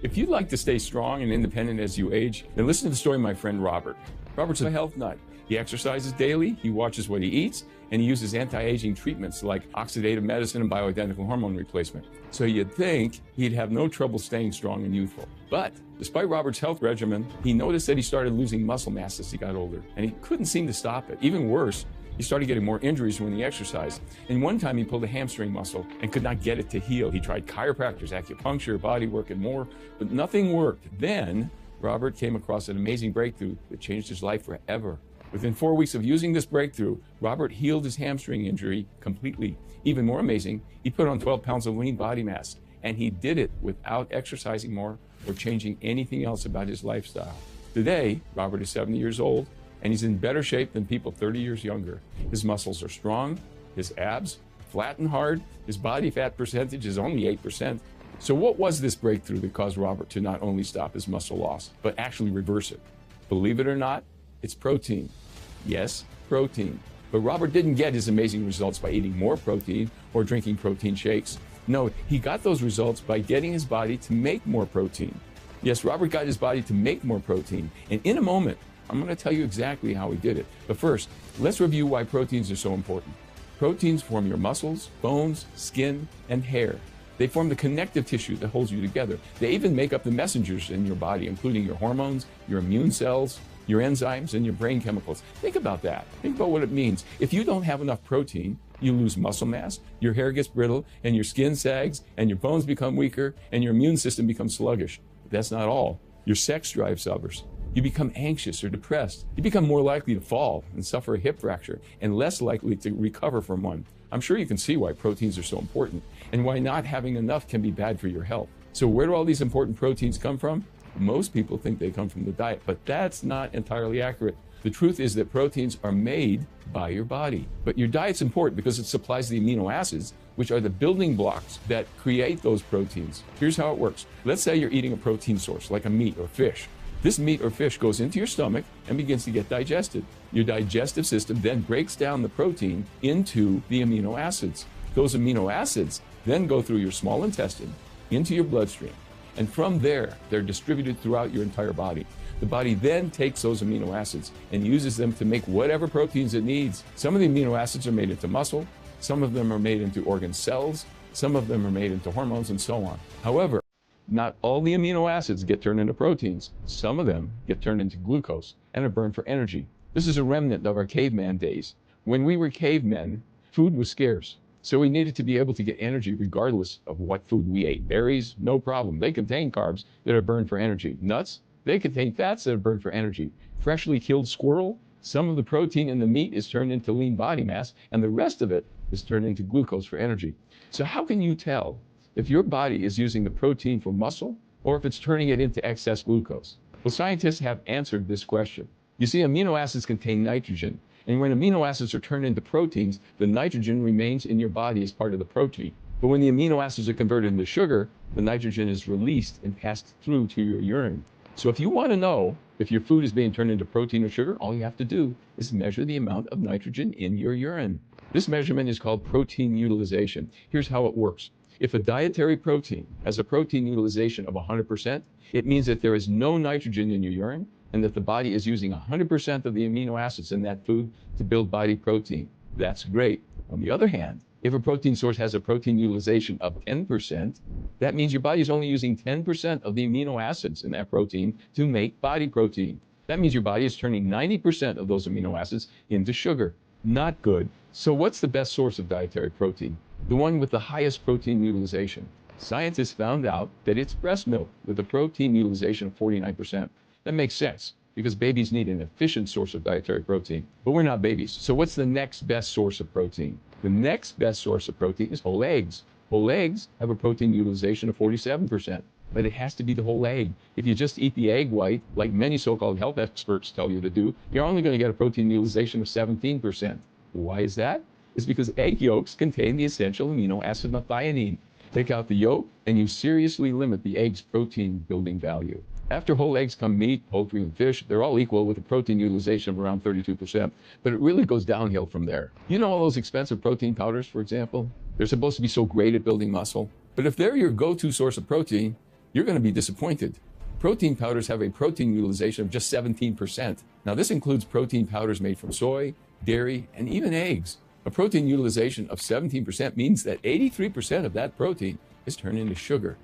If you'd like to stay strong and independent as you age, then listen to the story of my friend Robert. Robert's a health nut. He exercises daily, he watches what he eats, and he uses anti-aging treatments like oxidative medicine and bioidentical hormone replacement. So you'd think he'd have no trouble staying strong and youthful. But despite Robert's health regimen, he noticed that he started losing muscle mass as he got older, and he couldn't seem to stop it. Even worse, he started getting more injuries when he exercised. And one time he pulled a hamstring muscle and could not get it to heal. He tried chiropractors, acupuncture, body work, and more, but nothing worked. Then Robert came across an amazing breakthrough that changed his life forever. Within 4 weeks of using this breakthrough, Robert healed his hamstring injury completely. Even more amazing, he put on 12 pounds of lean body mass, and he did it without exercising more or changing anything else about his lifestyle. Today, Robert is 70 years old, and he's in better shape than people 30 years younger. His muscles are strong, his abs flat and hard, his body fat percentage is only 8%. So what was this breakthrough that caused Robert to not only stop his muscle loss, but actually reverse it? Believe it or not, it's protein. Yes, protein. But Robert didn't get his amazing results by eating more protein or drinking protein shakes. No, he got those results by getting his body to make more protein. Yes, Robert got his body to make more protein. And in a moment, I'm going to tell you exactly how he did it. But first, let's review why proteins are so important. Proteins form your muscles, bones, skin, and hair. They form the connective tissue that holds you together. They even make up the messengers in your body, including your hormones, your immune cells, your enzymes, and your brain chemicals. Think about that. Think about what it means. If you don't have enough protein, you lose muscle mass, your hair gets brittle, and your skin sags, and your bones become weaker, and your immune system becomes sluggish. But that's not all. Your sex drive suffers. You become anxious or depressed. You become more likely to fall and suffer a hip fracture, and less likely to recover from one. I'm sure you can see why proteins are so important, and why not having enough can be bad for your health. So where do all these important proteins come from? Most people think they come from the diet, but that's not entirely accurate. The truth is that proteins are made by your body. But your diet's important because it supplies the amino acids, which are the building blocks that create those proteins. Here's how it works. Let's say you're eating a protein source, like a meat or fish. This meat or fish goes into your stomach and begins to get digested. Your digestive system then breaks down the protein into the amino acids. Those amino acids then go through your small intestine into your bloodstream. And from there, they're distributed throughout your entire body. The body then takes those amino acids and uses them to make whatever proteins it needs. Some of the amino acids are made into muscle, some of them are made into organ cells, some of them are made into hormones, and so on. However, not all the amino acids get turned into proteins. Some of them get turned into glucose and are burned for energy. This is a remnant of our caveman days. When we were cavemen, food was scarce. So we needed to be able to get energy regardless of what food we ate. Berries, no problem. They contain carbs that are burned for energy. Nuts, they contain fats that are burned for energy. Freshly killed squirrel, some of the protein in the meat is turned into lean body mass, and the rest of it is turned into glucose for energy. So how can you tell if your body is using the protein for muscle or if it's turning it into excess glucose? Well, scientists have answered this question. You see, amino acids contain nitrogen. And when amino acids are turned into proteins, the nitrogen remains in your body as part of the protein. But when the amino acids are converted into sugar, the nitrogen is released and passed through to your urine. So if you want to know if your food is being turned into protein or sugar, all you have to do is measure the amount of nitrogen in your urine. This measurement is called protein utilization. Here's how it works. If a dietary protein has a protein utilization of 100%, it means that there is no nitrogen in your urine, and that the body is using 100% of the amino acids in that food to build body protein. That's great. On the other hand, if a protein source has a protein utilization of 10%, that means your body is only using 10% of the amino acids in that protein to make body protein. That means your body is turning 90% of those amino acids into sugar. Not good. So what's the best source of dietary protein? The one with the highest protein utilization. Scientists found out that it's breast milk with a protein utilization of 49%. That makes sense because babies need an efficient source of dietary protein. But we're not babies. So what's the next best source of protein? The next best source of protein is whole eggs. Whole eggs have a protein utilization of 47%, but it has to be the whole egg. If you just eat the egg white, like many so-called health experts tell you to do, you're only going to get a protein utilization of 17%. Why is that? It's because egg yolks contain the essential amino acid methionine. Take out the yolk, and you seriously limit the egg's protein building value. After whole eggs come meat, poultry, and fish. They're all equal with a protein utilization of around 32%, but it really goes downhill from there. You know all those expensive protein powders, for example? They're supposed to be so great at building muscle. But if they're your go-to source of protein, you're going to be disappointed. Protein powders have a protein utilization of just 17%. Now, this includes protein powders made from soy, dairy, and even eggs. A protein utilization of 17% means that 83% of that protein is turned into sugar.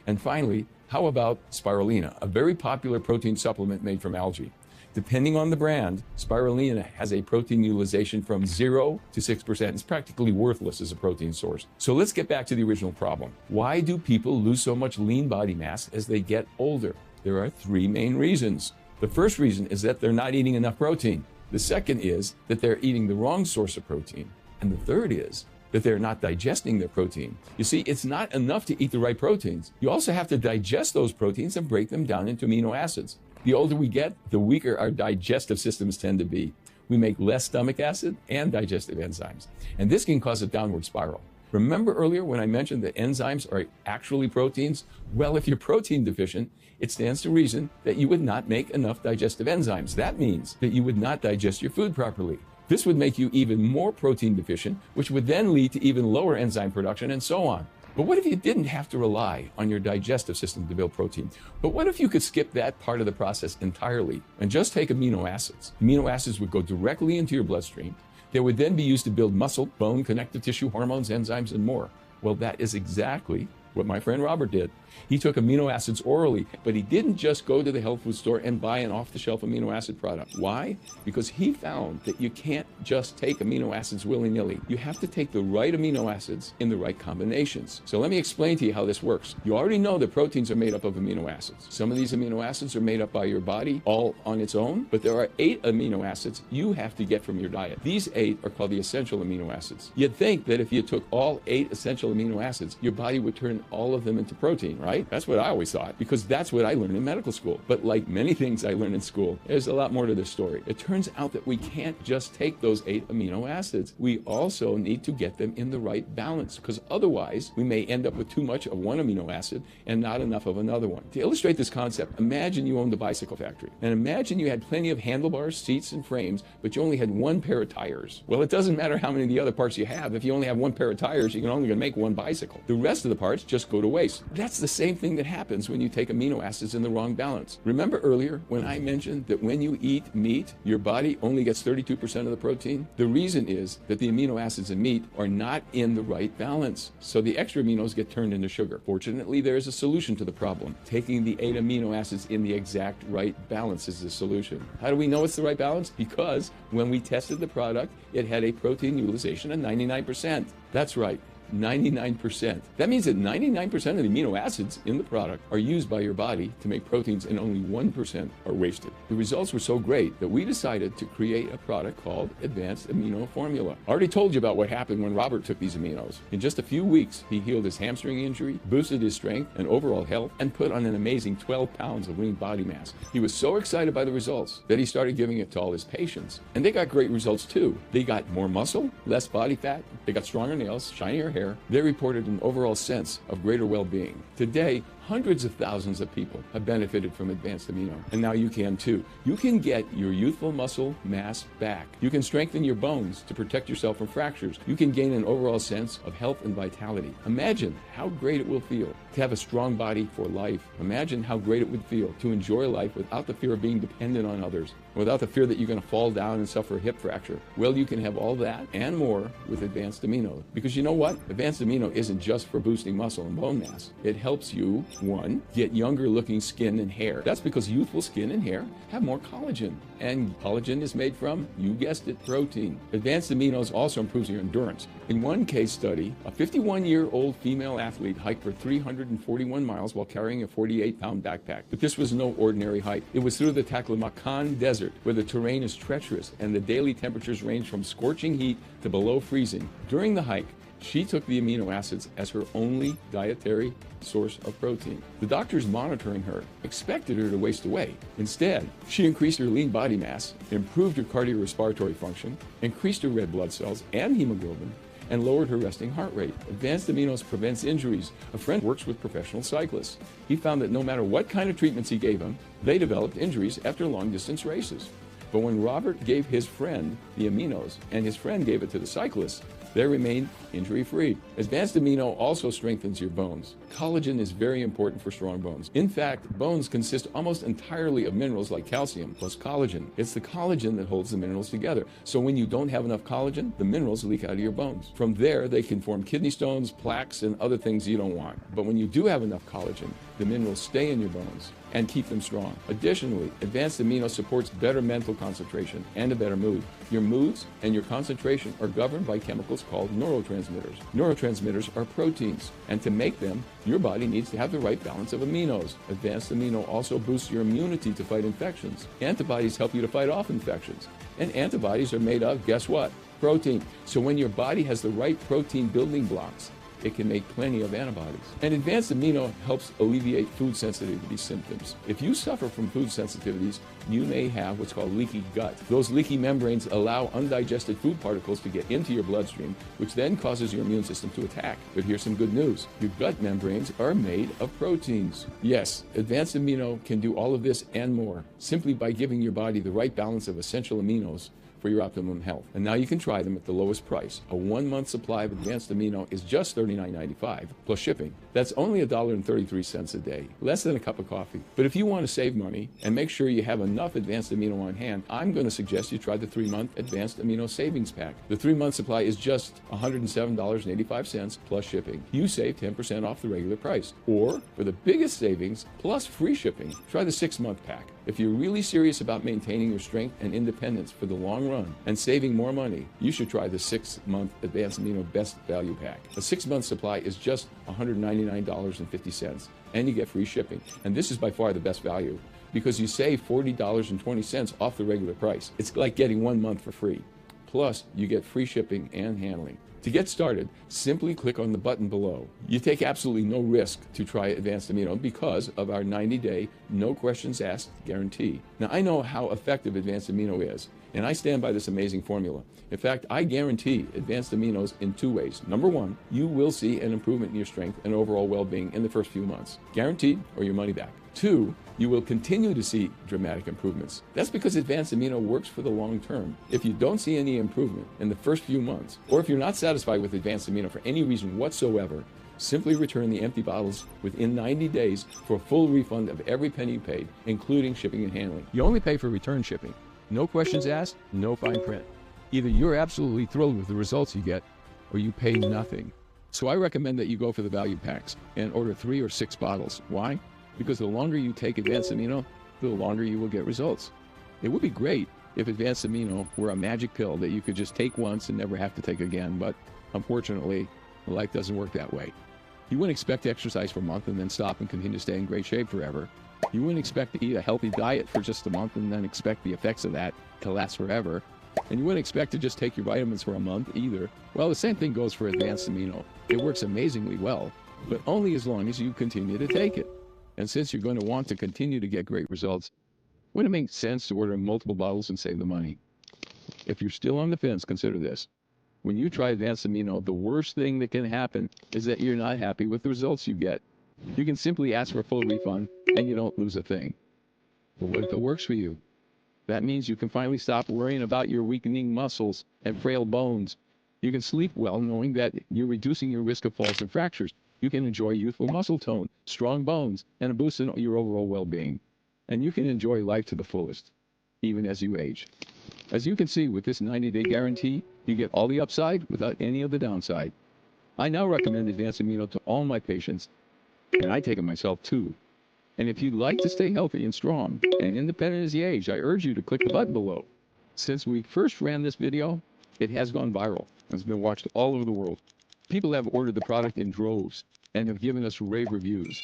And finally, how about spirulina, a very popular protein supplement made from algae? Depending on the brand, spirulina has a protein utilization from 0 to 6%. It's practically worthless as a protein source. So let's get back to the original problem. Why do people lose so much lean body mass as they get older? There are three main reasons. The first reason is that they're not eating enough protein. The second is that they're eating the wrong source of protein. And the third is that they're not digesting their protein. You see, it's not enough to eat the right proteins. You also have to digest those proteins and break them down into amino acids. The older we get, the weaker our digestive systems tend to be. We make less stomach acid and digestive enzymes. And this can cause a downward spiral. Remember earlier when I mentioned that enzymes are actually proteins? Well, if you're protein deficient, it stands to reason that you would not make enough digestive enzymes. That means that you would not digest your food properly. This would make you even more protein deficient, which would then lead to even lower enzyme production and so on. But what if you didn't have to rely on your digestive system to build protein? But what if you could skip that part of the process entirely and just take amino acids? Amino acids would go directly into your bloodstream. They would then be used to build muscle, bone, connective tissue, hormones, enzymes, and more. Well, that is exactly what my friend Robert did. He took amino acids orally, but he didn't just go to the health food store and buy an off-the-shelf amino acid product. Why? Because he found that you can't just take amino acids willy-nilly. You have to take the right amino acids in the right combinations. So let me explain to you how this works. You already know that proteins are made up of amino acids. Some of these amino acids are made up by your body all on its own, but there are 8 amino acids you have to get from your diet. These 8 are called the essential amino acids. You'd think that if you took all 8 essential amino acids, your body would turn all of them into protein, right? That's what I always thought, because that's what I learned in medical school. But like many things I learned in school, there's a lot more to this story. It turns out that we can't just take those 8 amino acids. We also need to get them in the right balance, because otherwise we may end up with too much of one amino acid and not enough of another one. To illustrate this concept, imagine you owned a bicycle factory, and imagine you had plenty of handlebars, seats, and frames, but you only had one pair of tires. Well, it doesn't matter how many of the other parts you have. If you only have one pair of tires, you can only make one bicycle. The rest of the parts just go to waste. That's the same thing that happens when you take amino acids in the wrong balance. Remember earlier when I mentioned that when you eat meat, your body only gets 32% of the protein? The reason is that the amino acids in meat are not in the right balance. So the extra aminos get turned into sugar. Fortunately, there is a solution to the problem. Taking the 8 amino acids in the exact right balance is the solution. How do we know it's the right balance? Because when we tested the product, it had a protein utilization of 99%. That's right. 99%. That means that 99% of the amino acids in the product are used by your body to make proteins, and only 1% are wasted. The results were so great that we decided to create a product called Advanced Amino Formula. I already told you about what happened when Robert took these aminos. In just a few weeks, he healed his hamstring injury, boosted his strength and overall health, and put on an amazing 12 pounds of lean body mass. He was so excited by the results that he started giving it to all his patients. And they got great results too. They got more muscle, less body fat, they got stronger nails, shinier hair. They reported an overall sense of greater well-being. Today, hundreds of thousands of people have benefited from Advanced Amino, and now you can too. You can get your youthful muscle mass back. You can strengthen your bones to protect yourself from fractures. You can gain an overall sense of health and vitality. Imagine how great it will feel to have a strong body for life. Imagine how great it would feel to enjoy life without the fear of being dependent on others, without the fear that you're going to fall down and suffer a hip fracture. Well, you can have all that and more with Advanced Amino. Because you know what? Advanced Amino isn't just for boosting muscle and bone mass. It helps you, 1, get younger looking skin and hair. That's because youthful skin and hair have more collagen. And collagen is made from, you guessed it, protein. Advanced Aminos also improves your endurance. In one case study, a 51-year-old female athlete hiked for 341 miles while carrying a 48-pound backpack. But this was no ordinary hike. It was through the Taklamakan Desert, where the terrain is treacherous and the daily temperatures range from scorching heat to below freezing. During the hike, she took the amino acids as her only dietary source of protein. The doctors monitoring her expected her to waste away. Instead, she increased her lean body mass, improved her cardiorespiratory function, increased her red blood cells and hemoglobin, and lowered her resting heart rate. Advanced Aminos prevents injuries. A friend works with professional cyclists. He found that no matter what kind of treatments he gave them, they developed injuries after long-distance races. But when Robert gave his friend the aminos, and his friend gave it to the cyclist, They remain injury-free. Advanced Amino also strengthens your bones. Collagen is very important for strong bones. In fact, bones consist almost entirely of minerals like calcium plus collagen. It's the collagen that holds the minerals together. So when you don't have enough collagen, the minerals leak out of your bones. From there, they can form kidney stones, plaques, and other things you don't want. But when you do have enough collagen, the minerals stay in your bones and keep them strong. Additionally, Advanced Amino supports better mental concentration and a better mood. Your moods and your concentration are governed by chemicals called neurotransmitters. Neurotransmitters are proteins, and to make them, your body needs to have the right balance of aminos. Advanced Amino also boosts your immunity to fight infections. Antibodies help you to fight off infections. And antibodies are made of, guess what? Protein. So when your body has the right protein building blocks, it can make plenty of antibodies. And Advanced Amino helps alleviate food sensitivity symptoms. If you suffer from food sensitivities, you may have what's called leaky gut. Those leaky membranes allow undigested food particles to get into your bloodstream, which then causes your immune system to attack. But here's some good news. Your gut membranes are made of proteins. Yes, Advanced Amino can do all of this and more, simply by giving your body the right balance of essential aminos for your optimum health. And now you can try them at the lowest price. A 1-month supply of Advanced Amino is just $39.95 plus shipping. That's only $1.33 a day, less than a cup of coffee. But if you want to save money and make sure you have enough Advanced Amino on hand, I'm going to suggest you try the 3-month Advanced Amino Savings Pack. The 3-month supply is just $107.85 plus shipping. You save 10% off the regular price. Or, for the biggest savings plus free shipping, try the 6-month pack. If you're really serious about maintaining your strength and independence for the long run and saving more money, you should try the 6-month Advanced Amino Best Value Pack. A 6-month supply is just $199.50, and you get free shipping. And this is by far the best value because you save $40.20 off the regular price. It's like getting 1 month for free. Plus, you get free shipping and handling. To get started, simply click on the button below. You take absolutely no risk to try Advanced Amino because of our 90-day, no questions asked guarantee. Now, I know how effective Advanced Amino is, and I stand by this amazing formula. In fact, I guarantee Advanced Aminos in 2 ways. Number 1, you will see an improvement in your strength and overall well-being in the first few months. Guaranteed, or your money back. 2, you will continue to see dramatic improvements. That's because Advanced Amino works for the long term. If you don't see any improvement in the first few months, or if you're not satisfied with Advanced Amino for any reason whatsoever, simply return the empty bottles within 90 days for a full refund of every penny you paid, including shipping and handling. You only pay for return shipping. No questions asked, no fine print. Either you're absolutely thrilled with the results you get, or you pay nothing. So I recommend that you go for the value packs and order 3 or 6 bottles. Why? Because the longer you take Advanced Amino, the longer you will get results. It would be great if Advanced Amino were a magic pill that you could just take once and never have to take again, but unfortunately, life doesn't work that way. You wouldn't expect to exercise for a month and then stop and continue to stay in great shape forever. You wouldn't expect to eat a healthy diet for just a month and then expect the effects of that to last forever. And you wouldn't expect to just take your vitamins for a month either. Well, the same thing goes for Advanced Amino. It works amazingly well, but only as long as you continue to take it. And since you're going to want to continue to get great results, wouldn't it make sense to order multiple bottles and save the money? If you're still on the fence, consider this. When you try Advanced Amino, the worst thing that can happen is that you're not happy with the results you get. You can simply ask for a full refund and you don't lose a thing. But what if it works for you? That means you can finally stop worrying about your weakening muscles and frail bones. You can sleep well knowing that you're reducing your risk of falls and fractures. You can enjoy youthful muscle tone, strong bones, and a boost in your overall well-being. And you can enjoy life to the fullest, even as you age. As you can see, with this 90-day guarantee, you get all the upside without any of the downside. I now recommend Advanced Amino to all my patients, and I take it myself too. And if you'd like to stay healthy and strong and independent as you age, I urge you to click the button below. Since we first ran this video, it has gone viral. It's been watched all over the world. People have ordered the product in droves and have given us rave reviews.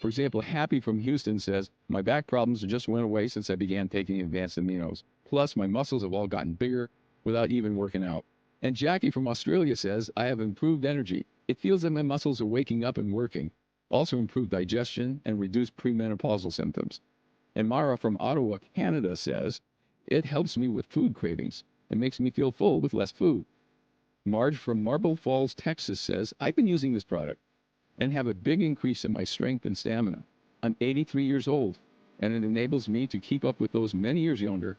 For example, Happy from Houston says, "My back problems just went away since I began taking Advanced Aminos. Plus, my muscles have all gotten bigger without even working out." And Jackie from Australia says, "I have improved energy. It feels that my muscles are waking up and working. Also improved digestion and reduced premenopausal symptoms." And Mara from Ottawa, Canada says, "It helps me with food cravings and makes me feel full with less food." Marge from Marble Falls, Texas says, "I've been using this product and have a big increase in my strength and stamina. I'm 83 years old, and it enables me to keep up with those many years younger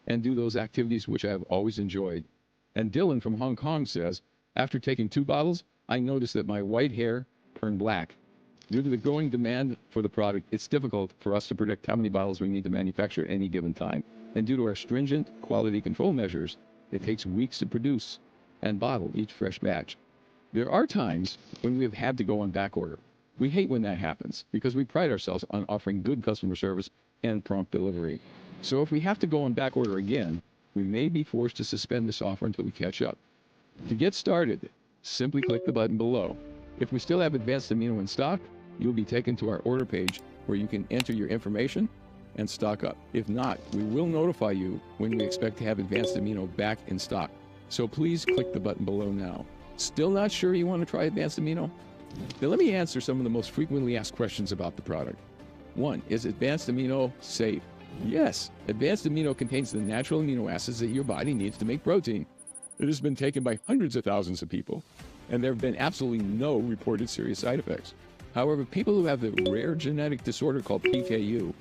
and do those activities which I have always enjoyed." And Dylan from Hong Kong says, After taking 2 bottles, I noticed that my white hair turned black. Due to the growing demand for the product, it's difficult for us to predict how many bottles we need to manufacture at any given time. And due to our stringent quality control measures, it takes weeks to produce and bottle each fresh batch. There are times when we have had to go on back order. We hate when that happens because we pride ourselves on offering good customer service and prompt delivery. So if we have to go on back order again, we may be forced to suspend this offer until we catch up. To get started, simply click the button below. If we still have Advanced Amino in stock, you'll be taken to our order page where you can enter your information and stock up. If not, we will notify you when we expect to have Advanced Amino back in stock. So please click the button below now. Still not sure you want to try Advanced Amino? Now let me answer some of the most frequently asked questions about the product. 1. Is Advanced Amino safe? Yes, Advanced Amino contains the natural amino acids that your body needs to make protein. It has been taken by hundreds of thousands of people, and there have been absolutely no reported serious side effects. However, people who have the rare genetic disorder called PKU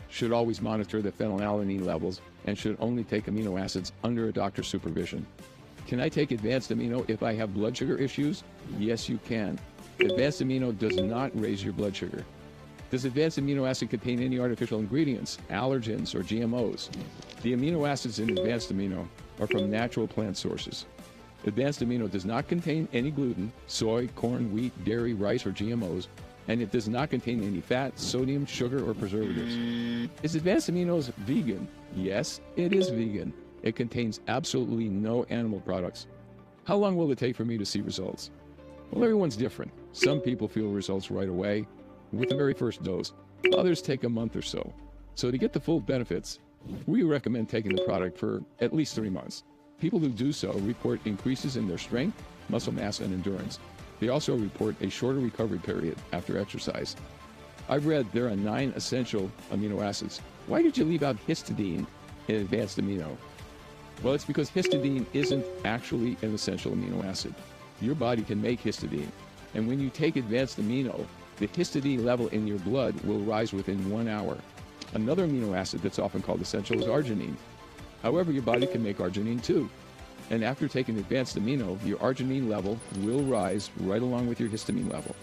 should always monitor the phenylalanine levels and should only take amino acids under a doctor's supervision. Can I take Advanced Amino if I have blood sugar issues? Yes, you can. Advanced Amino does not raise your blood sugar. Does Advanced Amino Acid contain any artificial ingredients, allergens, or GMOs? The amino acids in Advanced Amino are from natural plant sources. Advanced Amino does not contain any gluten, soy, corn, wheat, dairy, rice, or GMOs, and it does not contain any fat, sodium, sugar, or preservatives. Is Advanced Aminos vegan? Yes, it is vegan. It contains absolutely no animal products. How long will it take for me to see results? Well, everyone's different. Some people feel results right away with the very first dose. Others take a month or so. So to get the full benefits, we recommend taking the product for at least 3 months. People who do so report increases in their strength, muscle mass, and endurance. They also report a shorter recovery period after exercise. I've read there are 9 essential amino acids. Why did you leave out histidine in Advanced Amino? Well, it's because histidine isn't actually an essential amino acid. Your body can make histidine, and when you take Advanced Amino, the histidine level in your blood will rise within 1 hour. Another amino acid that's often called essential is arginine. However, your body can make arginine too. And after taking Advanced Amino, your arginine level will rise right along with your histamine level.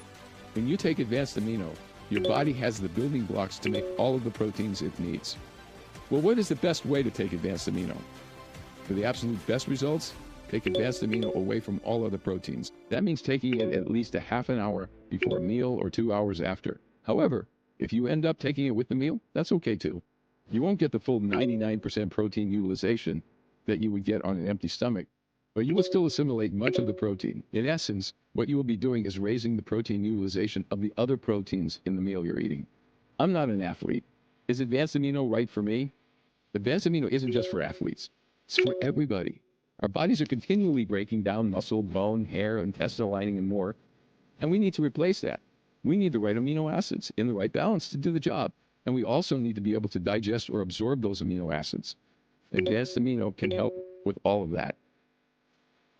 When you take Advanced Amino, your body has the building blocks to make all of the proteins it needs. Well, what is the best way to take Advanced Amino? For the absolute best results, take Advanced Amino away from all other proteins. That means taking it at least a half an hour before a meal or 2 hours after. However, if you end up taking it with the meal, that's okay too. You won't get the full 99% protein utilization that you would get on an empty stomach, but you will still assimilate much of the protein. In essence, what you will be doing is raising the protein utilization of the other proteins in the meal you're eating. I'm not an athlete. Is Advanced Amino right for me? Advanced Amino isn't just for athletes. It's for everybody. Our bodies are continually breaking down muscle, bone, hair, intestinal lining, and more, and we need to replace that. We need the right amino acids in the right balance to do the job, and we also need to be able to digest or absorb those amino acids. Advanced Amino can help with all of that.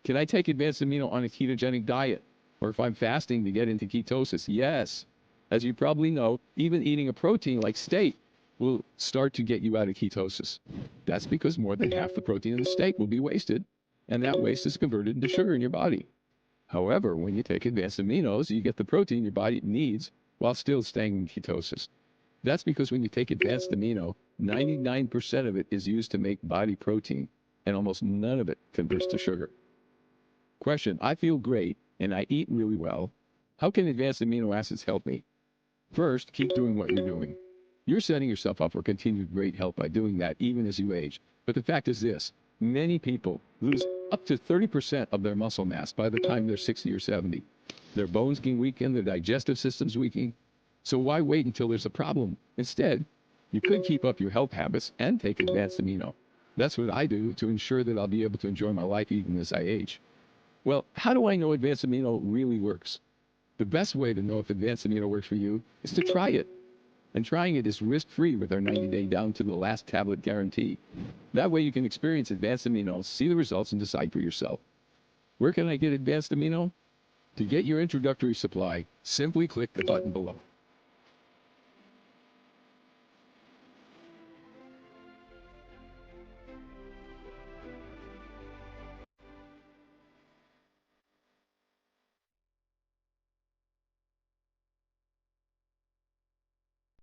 Can I take Advanced Amino on a ketogenic diet, or if I'm fasting to get into ketosis? Yes. As you probably know, even eating a protein like steak will start to get you out of ketosis. That's because more than half the protein in the steak will be wasted, and that waste is converted into sugar in your body. However, when you take Advanced Aminos, you get the protein your body needs while still staying in ketosis. That's because when you take Advanced Amino, 99% of it is used to make body protein, and almost none of it converts to sugar. Question: I feel great, and I eat really well. How can Advanced Amino acids help me? First, keep doing what you're doing. You're setting yourself up for continued great health by doing that even as you age. But the fact is this: many people lose up to 30% of their muscle mass by the time they're 60 or 70. Their bones can weaken, their digestive system's weakening. So why wait until there's a problem? Instead, you could keep up your health habits and take Advanced Amino. That's what I do to ensure that I'll be able to enjoy my life even as I age. Well, how do I know Advanced Amino really works? The best way to know if Advanced Amino works for you is to try it. And trying it is risk-free with our 90-day down to the last tablet guarantee. That way you can experience Advanced Amino, see the results, and decide for yourself. Where can I get Advanced Amino? To get your introductory supply, simply click the button below.